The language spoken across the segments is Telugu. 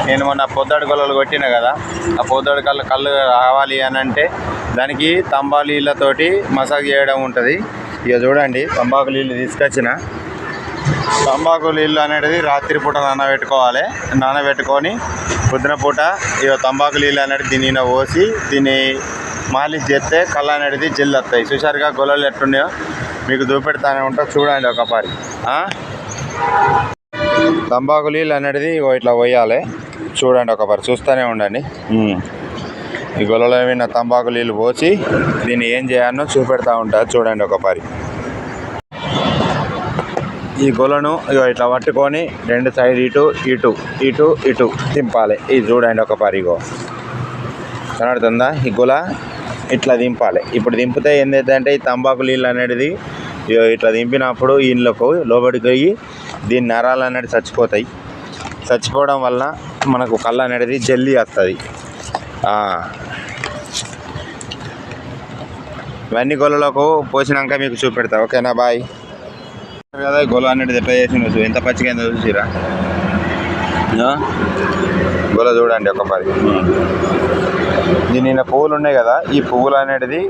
నేను మొన్న పొద్దాడు గొల్లలు కొట్టిన కదా, ఆ పొద్దాడు కళ్ళు రావాలి అని అంటే దానికి తంబాకు నీళ్ళతోటి మసాజ్ చేయడం ఉంటుంది. ఇక చూడండి, తంబాకు నీళ్ళు తీసుకొచ్చిన. తంబాకు నీళ్ళు అనేది రాత్రి పూట నానబెట్టుకొని పొద్దున పూట ఇక తంబాకు నీళ్ళు అనేది దీనిలో పోసి దీన్ని మాలిష్ చేస్తే కళ్ళు అనేది జల్లు వస్తాయి. చూసారుగా గొల్లలు ఎట్లున్నాయో మీకు చూపెడతానే ఉంటా, చూడండి ఒకసారి. తంబాకు నీళ్ళు అనేది ఇట్లా పోయాలి, చూడండి ఒకసారి, చూస్తూనే ఉండండి. ఈ గొల్లలో ఏమైనా తంబాకు నీళ్ళు పోసి దీన్ని ఏం చేయాలో చూపెడతా ఉంటారు, చూడండి ఒకసారి. ఈ గొలను ఇట్లా పట్టుకొని రెండు సైడ్ ఇటు ఇటు ఇటు ఇటు దింపాలి. ఇది చూడండి ఒకసారి, ఇగో కనబడుతుందా? ఈ గొల ఇట్లా దింపాలి. ఇప్పుడు దింపితే ఏంటంటే ఈ తంబాకు నీళ్ళు అనేది ఇట్లా దింపినప్పుడు ఇంట్లోకి లోబడికి పోయి దీని నరాలు అనేది చచ్చిపోతాయి. చచ్చిపోవడం వల్ల మనకు కళ్ళు అనేది జల్దీ వస్తుంది. ఇవన్నీ గొల్లలకు పోసినాక మీకు చూపెడతా, ఓకేనా? బాయ్. కదా గొల్ల అనేది ఎట్లా చేసి ఎంత పచ్చిగా ఎంత చూసిరా గొల్ల చూడండి ఒకసారి. దీని పువ్వులు ఉన్నాయి కదా, ఈ పువ్వులు అనేది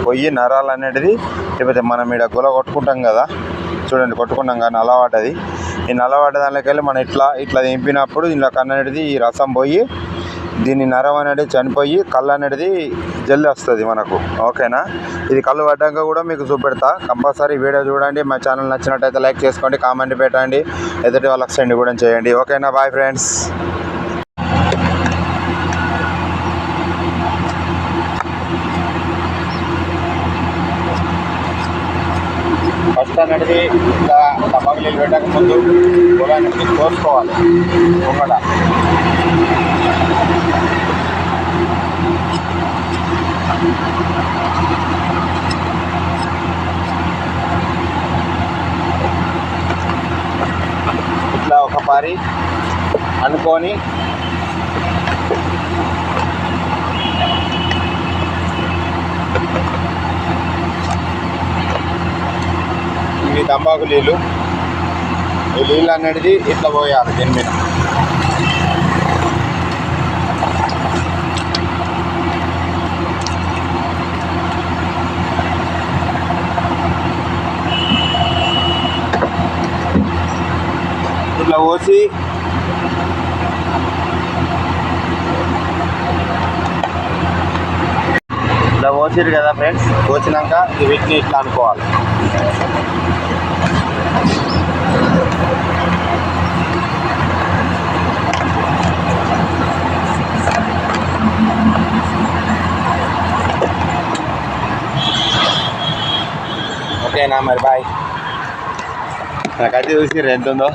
పోయి నరాలు అనేది లేకపోతే మనం ఇక్కడ గొల్ల కొట్టుకుంటాం కదా, చూడండి కొట్టుకున్నాం కానీ నల్లవాటది. ఈ నల్లవాట దానిలోకి వెళ్ళి మనం ఇట్లా దింపినప్పుడు దీనిలో కన్ను అనేది ఈ రసం పోయి దీని నరం అనేది చనిపోయి కళ్ళు అనేది జల్ది వస్తుంది మనకు, ఓకేనా? ఇది కళ్ళు పడ్డాక కూడా మీకు చూపెడతా. కంపల్సరీ వీడియో చూడండి. మా ఛానల్ నచ్చినట్టయితే లైక్ చేసుకోండి, కామెంట్ పెట్టండి, ఎదుటి వాళ్ళకి సెండ్ కూడా చేయండి, ఓకేనా? Bye friends. ఫస్ట్ అనేది ఇట్లా తంబాకు నీళ్ళు పెట్టక ముందు గొల్ల అనేది కోసుకోవాలి. పొంగడ ఇట్లా ఒక పారి అనుకొని ఇవి తంబాకు నీళ్ళు, ఈ నీళ్ళు అనేది ఇట్లా పోయాలి దీని మీద. ఇట్లా పోసి ఇట్లా పోసిరు కదా ఫ్రెండ్స్, పోసినాక వీటిని ఇట్లా అనుకోవాలి. ఓకేనా? మరి బాయ్. నాకైతే చూసి ఎంత ఉందో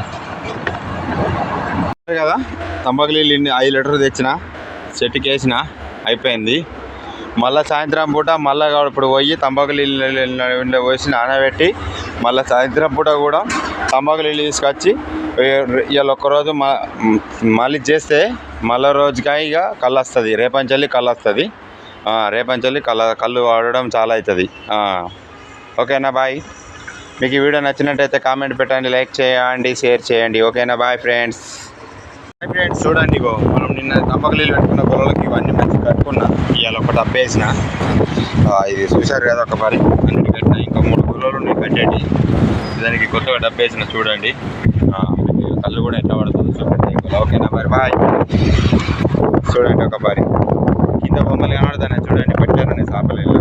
కదా. తంబాకు నీళ్ళు 5 లీటర్లు తెచ్చిన, చెట్టుకి వేసిన, అయిపోయింది. మళ్ళీ సాయంత్రం పూట మళ్ళీ ఇప్పుడు పోయి తంబాకు నీళ్ళు పోసి నానబెట్టి మళ్ళీ సాయంత్రం పూట కూడా తంబాకు నీళ్ళు తీసుకొచ్చి ఇవాళ ఒక్కరోజు మళ్ళీ చేస్తే మళ్ళీ రోజుకి ఇక కళ్ళు వస్తుంది. రేపంచల్లి కళ్ళు వస్తుంది. రేపంచల్లి కళ్ళు వాడడం చాలా అవుతుంది, ఓకేనా? బాయ్. మీకు ఈ వీడియో నచ్చినట్టయితే కామెంట్ పెట్టండి, లైక్ చేయండి, షేర్ చేయండి, ఓకేనా? Bye friends. చూడండి, ఇగో మనం నిన్న తంబాకు నీళ్ళు పెట్టుకున్న గొల్లలకి ఇవన్నీ మంచిగా కట్టుకున్నా. ఇవాళ ఒక డబ్బు వేసిన, ఇది చూశారు కదా ఒకసారి, అన్నిటి కట్టిన. ఇంకా 3 గొల్లలు ఉన్నాయి కట్టేటి, దానికి కొత్తగా డబ్బు వేసిన. చూడండి కళ్ళు కూడా ఎట్లా పడుతుందో చూడండి, ఓకేనా? మరి బాయ్. చూడండి ఒకసారి కింద బొమ్మలు కనబడతానే, చూడండి పెట్టారని చేపలు.